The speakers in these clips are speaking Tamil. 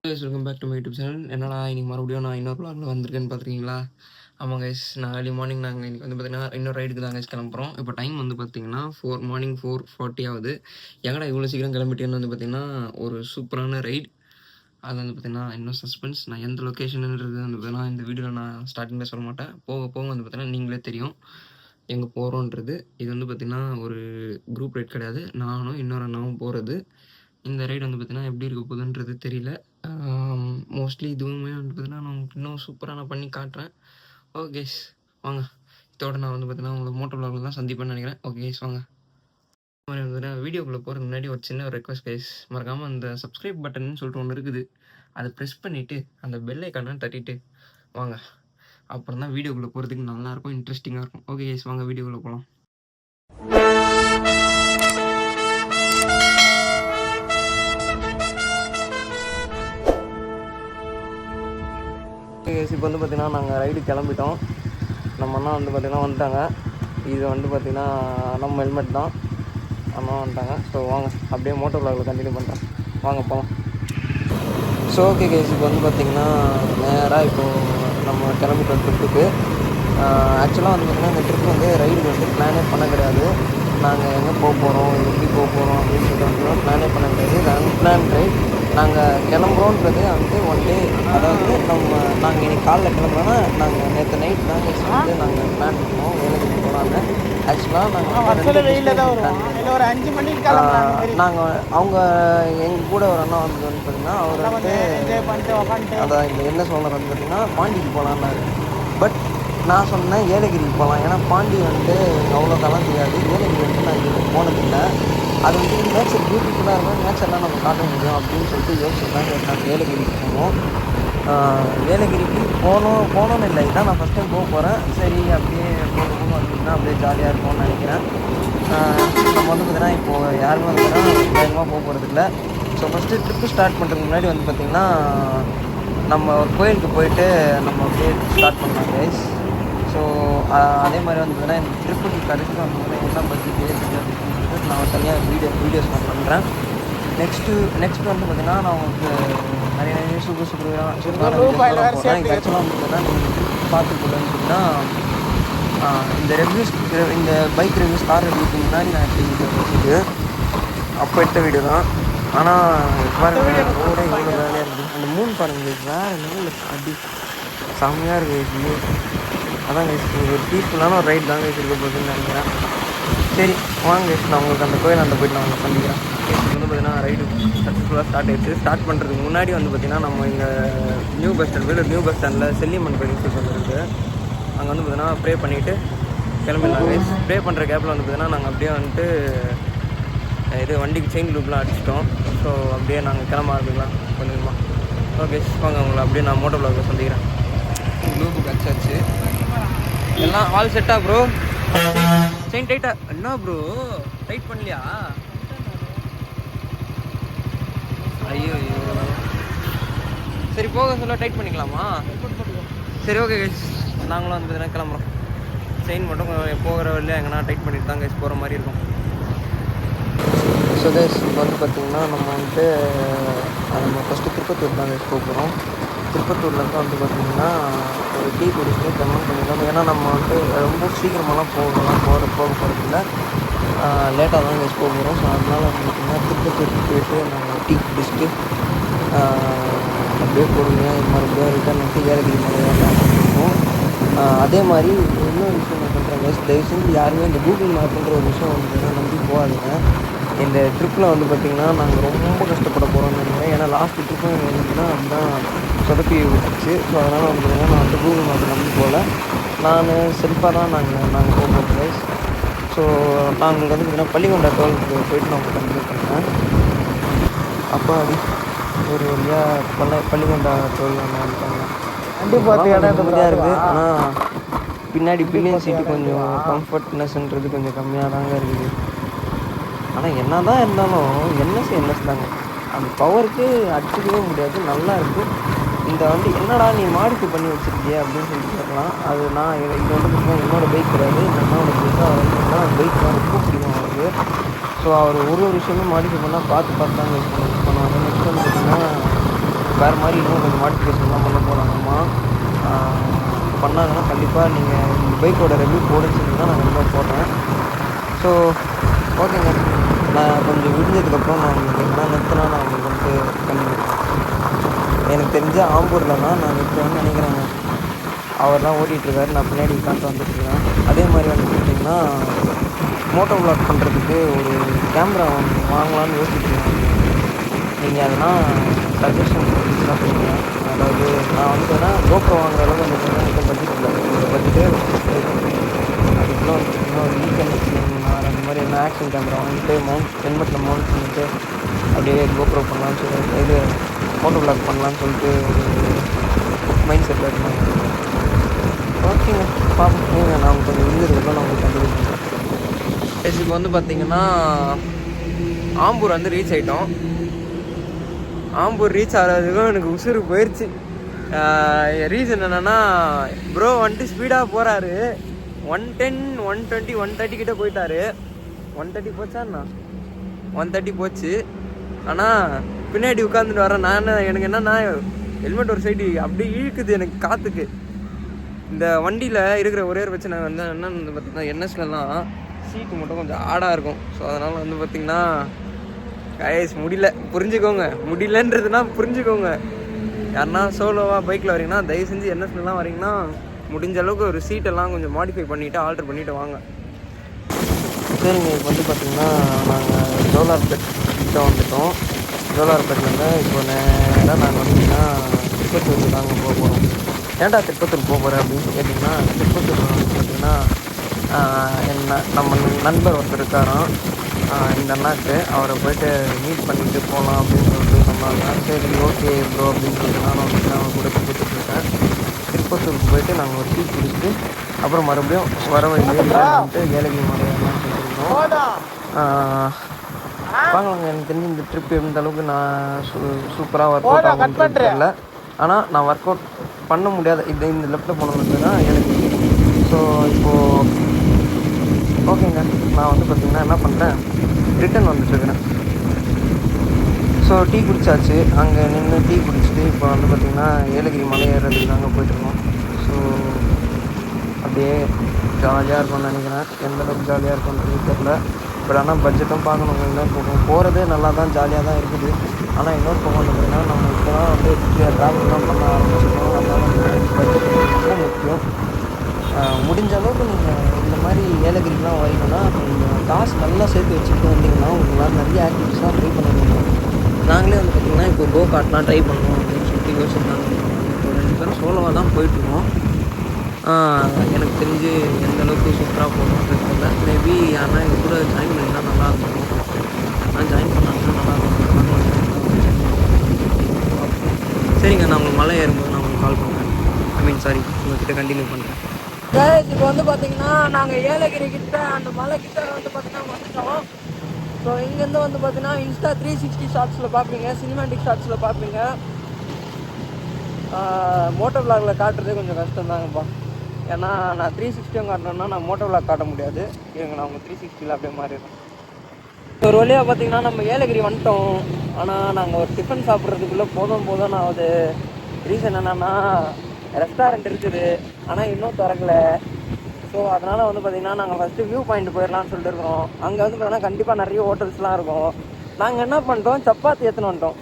Guys welcome back to my YouTube channel. என்னடா இன்னைக்கு மறுபடியும் நான் இன்னொரு vlogல வந்திருக்கேன்னு பார்த்துருக்கீங்களா? ஆமாம் கைஸ், நான் ஏர்லி மார்னிங் நாங்கள் இன்றைக்கி வந்து பார்த்தீங்கன்னா இன்னொரு ரைடுக்கு தான் கைஸ் கிளம்புறோம். இப்போ டைம் வந்து பார்த்தீங்கன்னா மார்னிங் 4:40 ஆகுது. எங்கடா இவ்வளோ சீக்கிரம் கிளம்பிட்டேன்னு வந்து பார்த்தீங்கன்னா ஒரு சூப்பரான ரைட். அது வந்து பார்த்தீங்கன்னா இன்னும் சஸ்பென்ஸ். நான் எந்த லொக்கேஷன்ன்றது வந்து பார்த்தீங்கன்னா இந்த வீடியோவில் நான் ஸ்டார்டிங்கில் சொல்ல மாட்டேன். போக போக வந்து பார்த்தீங்கன்னா நீங்களே தெரியும் எங்கே போகிறோன்றது. இது வந்து பார்த்தீங்கன்னா ஒரு குரூப் ரைட் கிடையாது, நானும் இன்னொரு அண்ணாவும் போகிறது. இந்த ரைடு வந்து பார்த்தீங்கன்னா எப்படி இருக்க போகுதுன்றது தெரியல. மோஸ்ட்லி இதுவுமே வந்து பார்த்தீங்கன்னா நான் உங்களுக்கு இன்னும் சூப்பராக நான் பண்ணி காட்டுறேன். ஓகே கைஸ், வாங்க. இதோட நான் வந்து பார்த்தீங்கன்னா உங்களை மோட்டோ விலாகில் தான் சந்திப்பேன்னு நினைக்கிறேன். ஓகே கைஸ், வாங்க. இந்த மாதிரி வந்து வீடியோக்குள்ளே போகிறதுக்கு முன்னாடி ஒரு சின்ன ஒரு ரெக்வஸ்ட் கைஸ், மறக்காமல் அந்த சப்ஸ்கிரைப் பட்டன் சொல்லிட்டு ஒன்று இருக்குது, அதை ப்ரெஸ் பண்ணிவிட்டு அந்த பெல் ஐக்கானை தட்டிட்டு வாங்க. அப்புறம் தான் வீடியோக்குள்ளே போகிறதுக்கு நல்லாயிருக்கும், இன்ட்ரெஸ்டிங்காக இருக்கும். ஓகே கைஸ், வாங்க வீடியோக்குள்ளே போகலாம். இப்போ வந்து பார்த்திங்கன்னா நாங்கள் ரைடு கிளம்பிட்டோம். நம்ம அண்ணா வந்து பார்த்திங்கன்னா வந்துட்டாங்க. இது வந்து பார்த்திங்கன்னா நம்ம ஹெல்மெட் தான், அண்ணா வந்துட்டாங்க. ஸோ வாங்க அப்படியே மோட்டோ விலாகில் கண்டினியூ பண்ணுறேன், வாங்க போகலாம். ஸோ ஓகே கேஸ், இப்போ வந்து பார்த்திங்கன்னா நேராக இப்போது நம்ம கிளம்பிட்டோம் ட்ரிப்புக்கு. ஆக்சுவலாக வந்து பார்த்திங்கன்னா இந்த ட்ரிப் வந்து ரைடு வந்து பிளானே பண்ண கிடையாது. நாங்கள் எங்கே போக போகிறோம், எப்படி போக போகிறோம் அப்படின்னு சொல்லிட்டு வந்து பிளானே பண்ண கிடையாது. Unplanned right. நாங்கள் கிளம்புறோன்றது வந்து ஒன் டே, அதாவது நாங்கள் இன்றைக்கி காலைல கிளம்புறோன்னா நாங்கள் நேற்று நைட் தான் வந்து நாங்கள் பிளான் பண்ணுவோம் வேலைக்கு போகலான்னு. ஆக்சுவலாக நாங்கள் 5 மணிக்கு நாங்கள் அவங்க எங்கள் கூட ஒரு அண்ணா வந்து பார்த்திங்கன்னா அவர் வந்து அதான் இந்த என்ன சொல்கிறார் வந்து பார்த்திங்கன்னா பாண்டிக்கு போகலான்னாரு. பட் நான் சொன்னேன் ஏலகிரிக்கு போகலாம், ஏன்னா பாண்டி வந்து அவ்வளோக்கெல்லாம் தெரியாது. ஏலகிரி வந்து நான் இது போனதில்லை. அது வந்து நேச்சர் பியூட்டிஃபுல்லாக இருக்கும், நேச்சர்லாம் நம்ம காட்ட முடியும் அப்படின்னு சொல்லிட்டு யோசிச்சுட்டாங்க. நாங்கள் ஏலகிரிக்கு போனோம். ஏலகிரிக்கு போகணுன்னு இல்லை, இதான் நான் ஃபஸ்ட் டைம் போக போகிறேன். சரி அப்படியே போகணும் அப்படின்னா அப்படியே ஜாலியாக இருக்கும்னு நினைக்கிறேன். நம்ம வந்து பார்த்திங்கன்னா இப்போது யாருமே வந்து பார்த்திங்கன்னா வேகமாக போக போகிறது இல்லை. ஸோ ஃபஸ்ட்டு ட்ரிப்பு ஸ்டார்ட் பண்ணுறதுக்கு முன்னாடி வந்து பார்த்திங்கன்னா நம்ம ஒரு கோயிலுக்கு போயிட்டு நம்ம அப்படியே ஸ்டார்ட் பண்ணலாம் கைஸ். ஸோ அதே மாதிரி வந்து பார்த்திங்கன்னா இந்த ட்ரிப்புக்கு கடைசியில் வந்து பார்த்திங்கன்னா என்ன பட்ஜெட் இருக்குது நான் தனியாக வீடியோஸ் நான் பண்ணுறேன். நெக்ஸ்ட்டு வந்து பார்த்திங்கன்னா நான் உங்களுக்கு நிறைய சூப்பரான ஆக்சுவலாக வந்து பார்த்திங்கன்னா நீங்கள் ட்ரிப் பார்த்துக்கூடாதுன்னு அப்படின்னா இந்த பைக் ரிவ்யூஸ் கார் ரிவ்யூக்கு முன்னாடி நான் எப்படி வீடியோ வச்சுட்டு அப்போ எடுத்த வீடியோ தான். ஆனால் பாருங்கள் ரோடே இவ்வளோ வேலையாக இருக்குது. அந்த மூணு பாருங்கள் வேறு லெவலில் அடி செம்மையாக இருக்குது. அதான் ஒரு பீஸ்ஃபுல்லான ஒரு ரைட் தான் இருக்க போகுதுன்னு நினைக்கிறேன். சரி வாங்க, நான் உங்களுக்கு அந்த கோயில் அந்த போய்ட்டு நான் உங்களை சந்திக்கிறேன். வந்து பார்த்திங்கன்னா ரைடு சக்ஸஸ்ஃபுல்லாக ஸ்டார்ட் ஆகிடுச்சு. ஸ்டார்ட் பண்ணுறதுக்கு முன்னாடி வந்து பார்த்திங்கன்னா நம்ம இங்கே நியூ பஸ் ஸ்டாண்டில் செல்லியம்மன் கோயில் சொல்லிட்டு வந்துருக்கு. அங்கே வந்து பார்த்திங்கன்னா ப்ரே பண்ணிவிட்டு கிளம்பிடலாங்க. ப்ரே பண்ணுற கேப்பில் வந்து பார்த்திங்கன்னா நாங்கள் அப்படியே வந்துட்டு வண்டிக்கு செயின் லூப்லாம் அடிச்சிட்டோம். ஸோ அப்படியே நாங்கள் கிளம்ப ஆரம்பிக்கலாம் கொஞ்சமாக. ஓகே வாங்க, உங்களை அப்படியே நான் மோட்டோ விலாகில் சந்திக்கிறேன். லூப்புக்கு அடிச்சாச்சு, எல்லாம் ஆல் செட்டா ப்ரோ? செயின் டைட்டா என்ன ப்ரோ, டைட் பண்ணலையா? ஐயோ சரி போக சொல்ல டைட் பண்ணிக்கலாமா? சரி ஓகே கைஸ், நாங்களும் வந்து பார்த்தீங்கன்னா கிளம்புறோம். செயின் மட்டும் போகிற வழியில் எங்கன்னா டைட் பண்ணிட்டு தான் கைஸ் போகிற மாதிரி இருக்கும். ஸோ கைஸ் இப்போ வந்து பார்த்திங்கன்னா நம்ம வந்துட்டு நம்ம ஃபஸ்ட்டு திருப்பத்தூர் தான் கைஸ் போக போகிறோம். திருப்பத்தூர்லேருந்து வந்து பார்த்திங்கன்னா ஒரு டீ குடிச்சுட்டு கமெண்ட் பண்ணிக்கலாம். ஏன்னா நம்ம வந்து ரொம்ப சீக்கிரமாலாம் போக போகிறதில்ல, லேட்டாக தான் கைஸ் போக போகிறோம். ஸோ அதனால் வந்து பார்த்திங்கன்னா திருப்பத்தூருக்கு போயிட்டு நாங்கள் டீ குடிச்சிட்டு அப்படியே பொறுமையாக மறுபடியும் ரிட்டர்ன் வந்து ஏலகிரி மலையாக இருக்கும். அதே மாதிரி இன்னொரு விஷயம் நான் சொல்கிறேன் கைஸ், தயவு செஞ்சு யாருமே இந்த கூகுள் மேப்புன்ற ஒரு விஷயம் வந்து நம்பி போகாதுங்க. இந்த ட்ரிப்பில் வந்து பார்த்திங்கன்னா நாங்கள் ரொம்ப கஷ்டப்பட போகிறோம்னு நினைக்கிறேன். ஏன்னா லாஸ்ட்டு ட்ரிப்பும் வந்துச்சுன்னா அதுதான் சொதப்பி விட்டுச்சு. ஸோ அதனால் வந்து பார்த்திங்கன்னா நான் வந்து கூகுள் மேப்பை நம்பி போகல, நான் செல்ஃபாக தான் நாங்கள் போக போகிறோம் கைஸ். ஸோ நாங்கள் வந்து பார்த்திங்கன்னா பள்ளிகொண்டா டோலுக்கு போயிட்டு நான் கண்டினியூ பண்ணுறேன். அப்போ அப்படி ஒரு வழியாக பள்ளிகொண்டா டோல் நம்ம வந்துட்டாங்க. நிம்மதியாக இருக்குது. ஆனால் பின்னாடி பில்லியன் சீட்டு கொஞ்சம் கம்ஃபர்ட்னஸ்ன்றது கொஞ்சம் கம்மியாக தாங்க இருக்குது. ஆனால் என்ன தான் இருந்தாலும் என்எஸ் தாங்க, அந்த பவருக்கு அடிச்சுக்கவே முடியாது, நல்லா இருக்குது. இந்த வண்டி என்னடா நீ மாடிஃபை பண்ணி வச்சுருக்கிய அப்படின்னு சொல்லிட்டு கேட்கலாம். அது நான் இது வந்து பார்த்திங்கன்னா என்னோடய பைக் கிடையாது, என்னோட பைக் தான் ரொம்ப பிடிக்கும் அவருக்கு. ஸோ அவர் ஒரு விஷயமும் மாடிஃபை பண்ணால் பார்த்து தாங்க யூஸ் பண்ணுவாங்க. நெக்ஸ்ட் வந்து பார்த்திங்கன்னா வேறு மாதிரி இன்னும் கொஞ்சம் மாடிஃபிகேஷன்லாம் பண்ண போகிறாங்கம்மா. பண்ணாங்கன்னா கண்டிப்பாக நீங்கள் இந்த பைக்கோட ரிவ்யூ போடுன்னு சொன்னீங்கன்னா நான் கண்டிப்பாக போடுறேன். ஸோ ஓகேங்க, நான் கொஞ்சம் விடிஞ்சதுக்கப்புறம் நான் உங்களுக்கு எங்கன்னா நிறுத்தினா நான் உங்களுக்கு வந்து பண்ணிக்கிறேன். எனக்கு தெரிஞ்ச ஆம்பூரில் தான் நான் நிறுத்துவேன்னு நினைக்கிறேங்க. அவர் தான் ஓட்டிகிட்ருக்காரு, நான் பின்னாடி உட்காந்து வந்துட்டுருக்கேன். அதே மாதிரி வந்து பார்த்திங்கன்னா மோட்டோ விளாக் பண்ணுறதுக்கு ஒரு கேமரா ஒன்று வாங்கலான்னு யோசிச்சுருக்கேன். நீங்கள் அதெல்லாம் சஜஷன் தான் சொல்லுங்கள். அதாவது நான் வந்து வேணால் கோப்ரோ வாங்குற அளவுக்கு அந்த எனக்கு பட்ஜெட் இல்லை, இந்த பட்ஜெட்டே அதுக்குள்ளே வந்து பார்த்திங்கன்னா ஒரு ரீகனெக்ஷன் அந்த மாதிரி என்ன ஆக்ஷன் கேமரா வாங்கிட்டு ஹெல்மெட்டில் மவுண்ட் பண்ணிவிட்டு அப்படியே கோப்ரோ பண்ணலான்னு சொல்லி இது மோட்டோ விளாக் பண்ணலான்னு சொல்லிட்டு ஒரு மைண்ட் செட்டில் இருந்தாங்க. ஓகேங்க, பார்ப்போம். நான் கொஞ்சம் விழுந்ததுக்கப்புறம் நான் உங்களுக்கு கண்டுபிடிச்சேன். இப்போ வந்து பார்த்திங்கன்னா ஆம்பூர் வந்து ரீச் ஆகிட்டோம். ஆம்பூர் ரீச் ஆகிறதுக்கும் எனக்கு உசுறு போயிடுச்சு. ரீசன் என்னென்னா, ப்ரோ வந்துட்டு ஸ்பீடாக போகிறாரு. 110, 120, 130 கிட்டே போயிட்டாரு. 130 போச்சாண்ணா? 130 போச்சு. ஆனால் பின்னாடி உட்காந்துட்டு வரேன் நான். எனக்கு என்னென்னா ஹெல்மெட் ஒரு சைடு அப்படியே இழுக்குது எனக்கு காற்றுக்கு. இந்த வண்டியில் இருக்கிற ஒரே ஒரு பிரச்சனை வந்து என்னென்னு பார்த்திங்கன்னா, என்எஸ்லலாம் சீட்டு மட்டும் கொஞ்சம் ஆடாக இருக்கும். ஸோ அதனால் வந்து பார்த்திங்கன்னா கைஸ் புரிஞ்சுக்கோங்க. முடியலன்றதுனா புரிஞ்சுக்கோங்க. யாருன்னா சோலோவாக பைக்கில் வரீங்கன்னா தயவு செஞ்சு என்எஸ்லாம் வரீங்கன்னா முடிஞ்ச அளவுக்கு ஒரு சீட்டெல்லாம் கொஞ்சம் மாடிஃபை பண்ணிவிட்டு ஆல்ட்ரு பண்ணிவிட்டு வாங்க. சரிங்க, இப்போ வந்து பார்த்திங்கன்னா நாங்கள் ஜோலார்பேட் கிட்ட வந்துவிட்டோம். ஜோலார்பேட்லேருந்து இப்போ நேராக நாங்கள் வந்தீங்கன்னா திருப்பத்தூருக்கு நாங்கள் போக போகிறோம். ஏன்டா திருப்பத்தூர் போக போகிறேன் அப்படின்னு கேட்டிங்கன்னா, திருப்பத்தூர் வந்து பார்த்திங்கன்னா நம்ம நண்பர் ஒருத்தர் இருக்காராம் இந்த அண்ணாக்கு. அவரை போய்ட்டு மீட் பண்ணிவிட்டு போகலாம் அப்படின்னு சொல்லிட்டு சொன்னாங்க. சரி ஓகே ப்ரோ அப்படின்னு சொல்லிட்டு நானும் வந்துட்டு அவங்க கூட திருப்பத்தூர் திருப்பத்தூருக்கு போயிட்டு நாங்கள் ஒரு டீ குடிச்சிட்டு அப்புறம் மறுபடியும் வர வழியிலே வந்துட்டு ஏலகிரி மலையெல்லாம் சொல்லியிருந்தோம். பார்க்கலாங்க. எனக்கு தெரிஞ்சு இந்த ட்ரிப் எந்த அளவுக்கு நான் சூப்பராக ஒர்க் அவுட் ஆகுன்றது தெரியல. ஆனால் நான் ஒர்க் அவுட் பண்ண முடியாத இந்த லெஃப்ட்டில் போனது தான் ஏலகிரி. ஸோ இப்போது ஓகேங்க, நான் வந்து பார்த்திங்கன்னா என்ன பண்ணுறேன், ரிட்டன் வந்துட்டுருக்கிறேன். ஸோ டீ குடித்தாச்சு. அங்கே நின்று டீ குடிச்சிட்டு இப்போ வந்து பார்த்திங்கன்னா ஏலகிரி மலை ஏறுறதுக்கு தாங்க போய்ட்டுருக்கோம். ஸோ அப்படியே ஜாலியாக இருக்கும்னு நினைக்கிறேன். எந்தளவுக்கு ஜாலியாக இருக்கும்ன்றது தெரியல. பட் ஆனால் பட்ஜெட்டும் பார்க்கணும். இன்னொரு பக்கம் போகிறது நல்லா தான் ஜாலியாக தான் இருக்குது. ஆனால் இன்னொரு பக்கம் வந்து பார்த்திங்கன்னா நம்ம இப்போ தான் வந்து ட்ராவல்லாம் பண்ண ஆரம்பிச்சிருக்கோம். அதனால் பட்ஜெட் ரொம்ப முக்கியம். முடிஞ்ச அளவுக்கு நீங்கள் இந்த மாதிரி ஏலகிரிலாம் வரீங்கன்னா நீங்கள் காசு நல்லா சேர்த்து வச்சுக்கிட்டு வந்தீங்கன்னா உங்களால் நிறைய ஆக்டிவிட்டிஸ்லாம் ட்ரை பண்ண முடியும். நாங்களே வந்து பார்த்திங்கன்னா இப்போ கோ கார்ட்லாம் ட்ரை பண்ணணும் அப்படின்னு சொல்லிட்டு யோசிச்சுருந்தாங்க. இப்போ 2 பேரும் சோலோவாக தான் போயிட்டுருக்கோம். எனக்கு தெரிஞ்சு எந்தளவுக்கு சூப்பராக போகணுன்றது தெரியல. மேபி யாருன்னா இது கூட ஜாயின் பண்ணிங்கன்னா நல்லாயிருக்கும். நான் ஜாயின் பண்ணாங்கன்னா நல்லாயிருக்கும். சரிங்க, நான் உங்களுக்கு மலை ஏறும்போது நான் உங்களுக்கு கால் பண்ணுறேன். சாரி, உங்கள்கிட்ட கண்டினியூ பண்ணுறேன். இப்போ வந்து பார்த்திங்கன்னா நாங்கள் ஏலகிரி கிட்ட அந்த மலை கிட்ட வந்து பார்த்திங்கன்னா வந்துட்டோம். ஸோ இங்கேருந்து வந்து பார்த்திங்கன்னா இன்ஸ்டா 360 ஷார்ட்ஸில் பார்ப்பீங்க, சினிமேட்டிக் ஷார்ட்ஸில் பார்ப்பீங்க. மோட்டோ விளாகில் காட்டுறதே கொஞ்சம் கஷ்டம் தாங்கப்பா. ஏன்னா நான் 360 காட்டணுன்னா நான் மோட்டோ விளாக் காட்ட முடியாது. இருங்க, நான் உங்கள் 360 அப்படியே மாறிடுறேன். ஒரு வழியாக பார்த்திங்கன்னா நம்ம ஏலகிரி வந்துட்டோம். ஆனால் நாங்கள் ஒரு டிஃபன் சாப்பிட்றதுக்குள்ளே போதும் ஆகுது. ரீசன் என்னென்னா ரெஸ்டாரண்ட் இருக்குது, ஆனால் இன்னும் திறக்கல. ஸோ அதனால் வந்து பார்த்திங்கன்னா நாங்கள் ஃபஸ்ட்டு வியூ பாயிண்ட் போயிடலான்னு சொல்லிட்டு இருக்கோம். அங்கே வந்து பார்த்திங்கன்னா கண்டிப்பாக நிறைய ஹோட்டல்ஸ்லாம் இருக்கும். நாங்கள் என்ன பண்ணிட்டோம், சப்பாத்தி எடுத்துன்னு வந்துட்டோம்.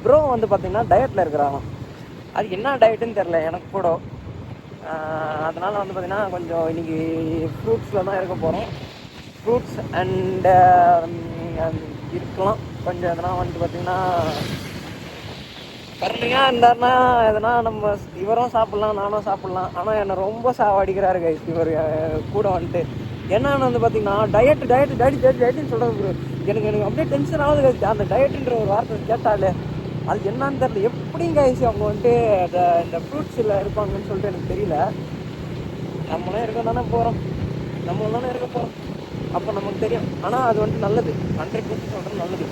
ப்ரோ வந்து பார்த்திங்கன்னா டயட்டில் இருக்கிறாங்க. அது என்ன டயட்டுன்னு தெரில எனக்கு கூட. அதனால் வந்து பார்த்திங்கன்னா கொஞ்சம் இன்றைக்கி ஃப்ரூட்ஸில் தான் இருக்க போகிறோம். ஃப்ரூட்ஸ் அண்டு இருக்கலாம் கொஞ்சம். எதனா வந்து பார்த்திங்கன்னா கருணையாக இருந்தாருன்னா எதனா நம்ம இவரும் சாப்பிட்லாம், நானும் சாப்பிட்லாம். ஆனால் என்னை ரொம்ப சாவடிக்கிறாரு கைஸ் இவர் கூட வந்துட்டு. என்னன்னு வந்து பார்த்திங்கன்னா டயட்டுன்னு சொல்கிறது எனக்கு அப்படியே டென்ஷன் ஆகுது கைஸ். அந்த டயட்டுன்ற ஒரு வார்த்தை கேட்டாலே அது என்னன்னு தெரியல. எப்படிங்க கைஸ் அவங்க வந்துட்டு இந்த ஃப்ரூட்ஸில் இருப்பாங்கன்னு சொல்லிட்டு எனக்கு தெரியல. நம்மளாம் இருக்க தானே போகிறோம், நம்மளும் தானே இருக்க போகிறோம், அப்போ நமக்கு தெரியும். ஆனால் அது வந்துட்டு நல்லது, 100% சொல்கிறது நல்லது.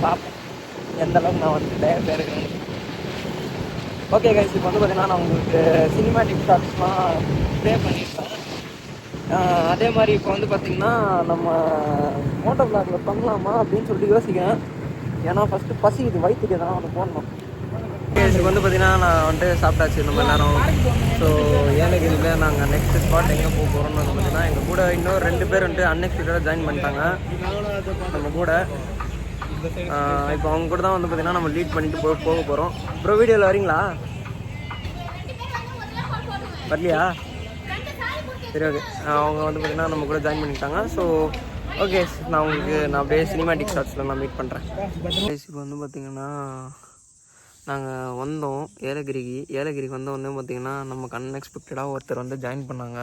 பார்ப்போம் எந்த அளவுக்கு நான் வந்துட்டு டயர்டாக இருக்கிறேன். ஓகே கைஸ், இப்போ வந்து பார்த்திங்கன்னா நான் உங்களுக்கு சினிமேட்டிக் ஷாட்ஸ்லாம் ப்ளே பண்ணியிருக்கேன். அதே மாதிரி இப்போ வந்து பார்த்திங்கன்னா நம்ம மோட்டோ விளாகில் பண்ணலாமா அப்படின்னு சொல்லிட்டு யோசிக்கிறேன். ஏன்னா ஃபஸ்ட்டு பசி இது வயிற்றுக்கு எதனா ஒன்று போடணும். இப்போ வந்து பார்த்தீங்கன்னா நான் வந்துட்டு சாப்பிட்டாச்சு நம்ம எல்லாரும். ஸோ ஏலகிரியில் நாங்கள் நெக்ஸ்ட் ஸ்பாட் எங்கே போக போகிறோம்னு வந்து பார்த்தீங்கன்னா எங்கள் கூட இன்னும் 2 பேர் வந்துட்டு அன்எக்ஸ்பெக்டடாக ஜாயின் பண்ணிட்டாங்க நம்ம கூட. இப்போ அவங்க கூட தான் வந்து பார்த்தீங்கன்னா நம்ம லீட் பண்ணிட்டு போக போகிறோம். ப்ரோ வீடியோவில் வரீங்களா? வரலையா? சரி ஓகே. அவங்க வந்து பார்த்தீங்கன்னா நம்ம கூட ஜாயின் பண்ணிட்டாங்க. ஸோ ஓகே, நான் அப்படியே சினிமாட்டிக் ஷாட்ஸில் நான் மீட் பண்ணுறேன். இப்போ வந்து பார்த்திங்கன்னா நாங்கள் வந்தோம் ஏலகிரிக்கு வந்தோடனே பார்த்திங்கன்னா நமக்கு அன்எக்ஸ்பெக்டடாக ஒருத்தர் வந்து ஜாயின் பண்ணாங்க.